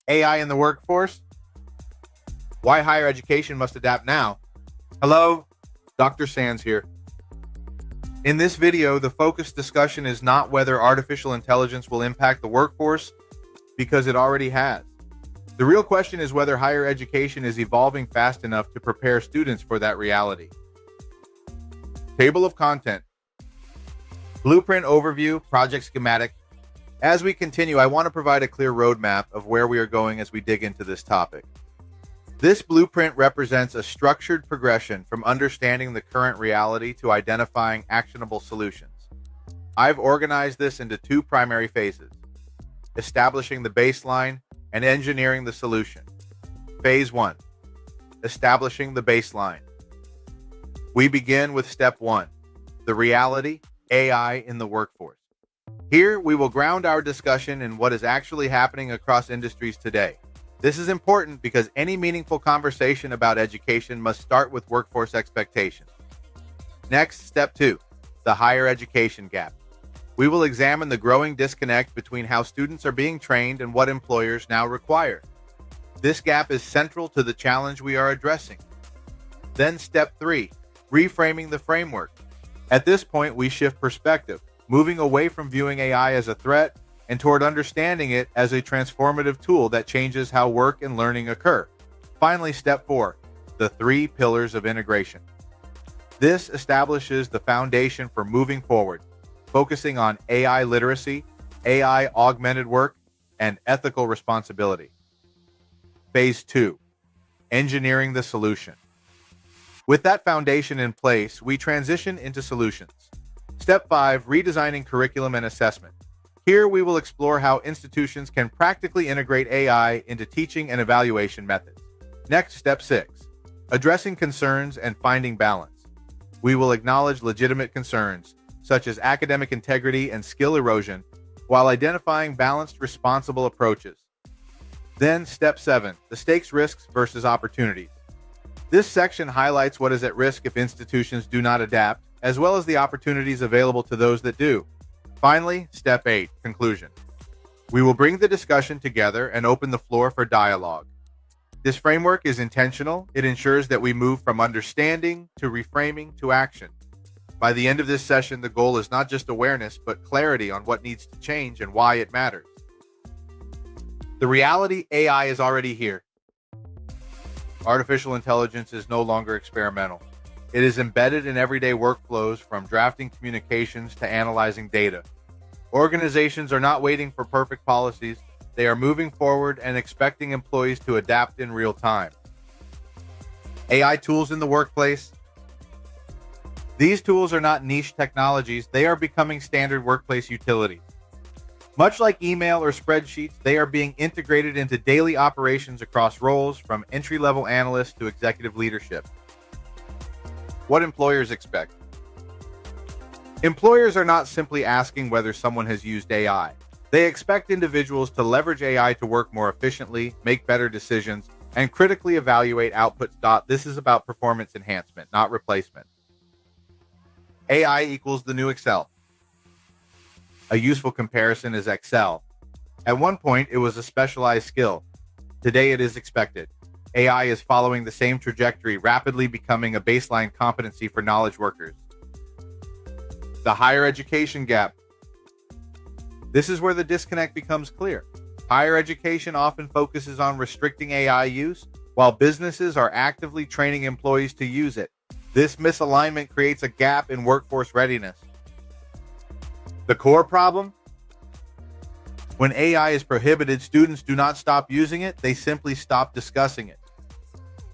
AI in the workforce? Why higher education must adapt now? Hello, Dr. Sands here. In this video, the focused discussion is not whether artificial intelligence will impact the workforce, because it already has. The real question is whether higher education is evolving fast enough to prepare students for that reality. Table of content. Blueprint overview, project schematic. As we continue, I want to provide a clear roadmap of where we are going as we dig into this topic. This blueprint represents a structured progression from understanding the current reality to identifying actionable solutions. I've organized this into two primary phases: establishing the baseline and engineering the solution. Phase 1. Establishing the baseline. We begin with step 1, the reality, AI in the workforce. Here, we will ground our discussion in what is actually happening across industries today. This is important because any meaningful conversation about education must start with workforce expectations. Next, step 2, the higher education gap. We will examine the growing disconnect between how students are being trained and what employers now require. This gap is central to the challenge we are addressing. Then step 3, reframing the framework. At this point, we shift perspective, moving away from viewing AI as a threat and toward understanding it as a transformative tool that changes how work and learning occur. Finally, step 4, the 3 pillars of integration. This establishes the foundation for moving forward, focusing on AI literacy, AI augmented work, and ethical responsibility. Phase 2, engineering the solution. With that foundation in place, we transition into solutions. Step 5, redesigning curriculum and assessment. Here we will explore how institutions can practically integrate AI into teaching and evaluation methods. Next, step 6, addressing concerns and finding balance. We will acknowledge legitimate concerns, such as academic integrity and skill erosion, while identifying balanced, responsible approaches. Then, step 7, the stakes, risks versus opportunities. This section highlights what is at risk if institutions do not adapt, as well as the opportunities available to those that do. Finally, step 8, conclusion. We will bring the discussion together and open the floor for dialogue. This framework is intentional. It ensures that we move from understanding to reframing to action. By the end of this session, the goal is not just awareness, but clarity on what needs to change and why it matters. The reality, AI is already here. Artificial intelligence is no longer experimental. It is embedded in everyday workflows, from drafting communications to analyzing data. Organizations are not waiting for perfect policies. They are moving forward and expecting employees to adapt in real time. AI tools in the workplace. These tools are not niche technologies. They are becoming standard workplace utilities. Much like email or spreadsheets, they are being integrated into daily operations across roles, from entry-level analysts to executive leadership. What employers expect. Employers are not simply asking whether someone has used AI. They expect individuals to leverage AI to work more efficiently, make better decisions, and critically evaluate outputs. This is about performance enhancement, not replacement. AI equals the new Excel. A useful comparison is Excel. At one point, it was a specialized skill. Today, it is expected. AI is following the same trajectory, rapidly becoming a baseline competency for knowledge workers. The higher education gap. This is where the disconnect becomes clear. Higher education often focuses on restricting AI use, while businesses are actively training employees to use it. This misalignment creates a gap in workforce readiness. The core problem? When AI is prohibited, students do not stop using it, they simply stop discussing it.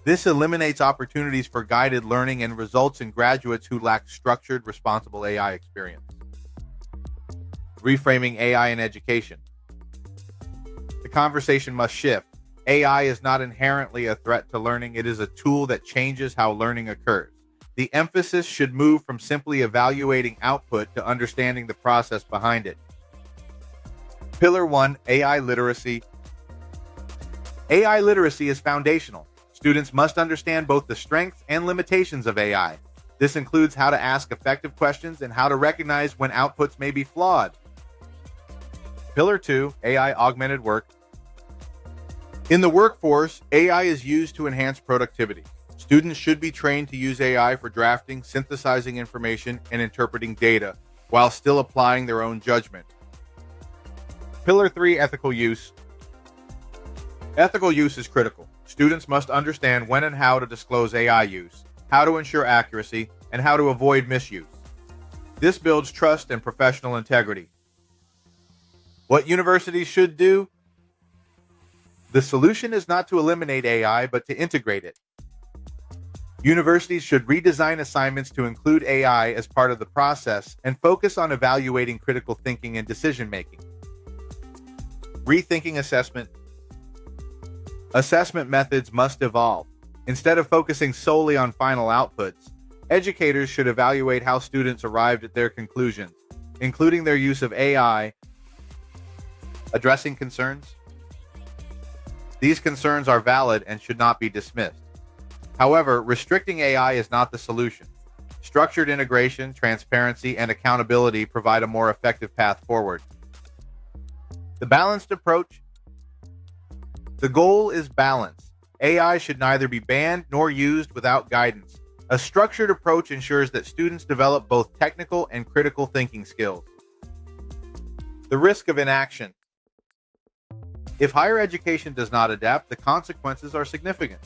This eliminates opportunities for guided learning and results in graduates who lack structured, responsible AI experience. Reframing AI in education. The conversation must shift. AI is not inherently a threat to learning. It is a tool that changes how learning occurs. The emphasis should move from simply evaluating output to understanding the process behind it. Pillar 1, AI literacy. AI literacy is foundational. Students must understand both the strengths and limitations of AI. This includes how to ask effective questions and how to recognize when outputs may be flawed. Pillar 2, AI augmented work. In the workforce, AI is used to enhance productivity. Students should be trained to use AI for drafting, synthesizing information, and interpreting data, while still applying their own judgment. Pillar 3, ethical use. Ethical use is critical. Students must understand when and how to disclose AI use, how to ensure accuracy, and how to avoid misuse. This builds trust and professional integrity. What universities should do? The solution is not to eliminate AI, but to integrate it. Universities should redesign assignments to include AI as part of the process and focus on evaluating critical thinking and decision-making. Rethinking assessment. Assessment methods must evolve. Instead of focusing solely on final outputs, educators should evaluate how students arrived at their conclusions, including their use of AI. Addressing concerns. These concerns are valid and should not be dismissed. However, restricting AI is not the solution. Structured integration, transparency, and accountability provide a more effective path forward. The balanced approach. The goal is balance. AI should neither be banned nor used without guidance. A structured approach ensures that students develop both technical and critical thinking skills. The risk of inaction. If higher education does not adapt, the consequences are significant.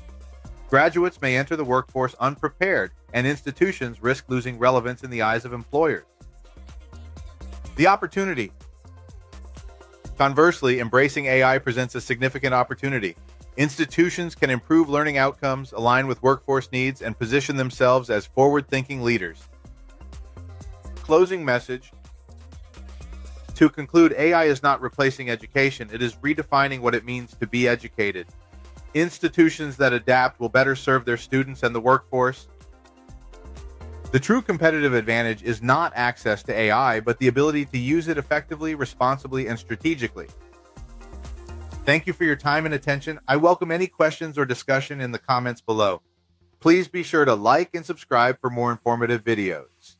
Graduates may enter the workforce unprepared, and institutions risk losing relevance in the eyes of employers. The opportunity. Conversely, embracing AI presents a significant opportunity. Institutions can improve learning outcomes, align with workforce needs, and position themselves as forward-thinking leaders. Closing message. To conclude, AI is not replacing education, it is redefining what it means to be educated. Institutions that adapt will better serve their students and the workforce. The true competitive advantage is not access to AI, but the ability to use it effectively, responsibly, and strategically. Thank you for your time and attention. I welcome any questions or discussion in the comments below. Please be sure to like and subscribe for more informative videos.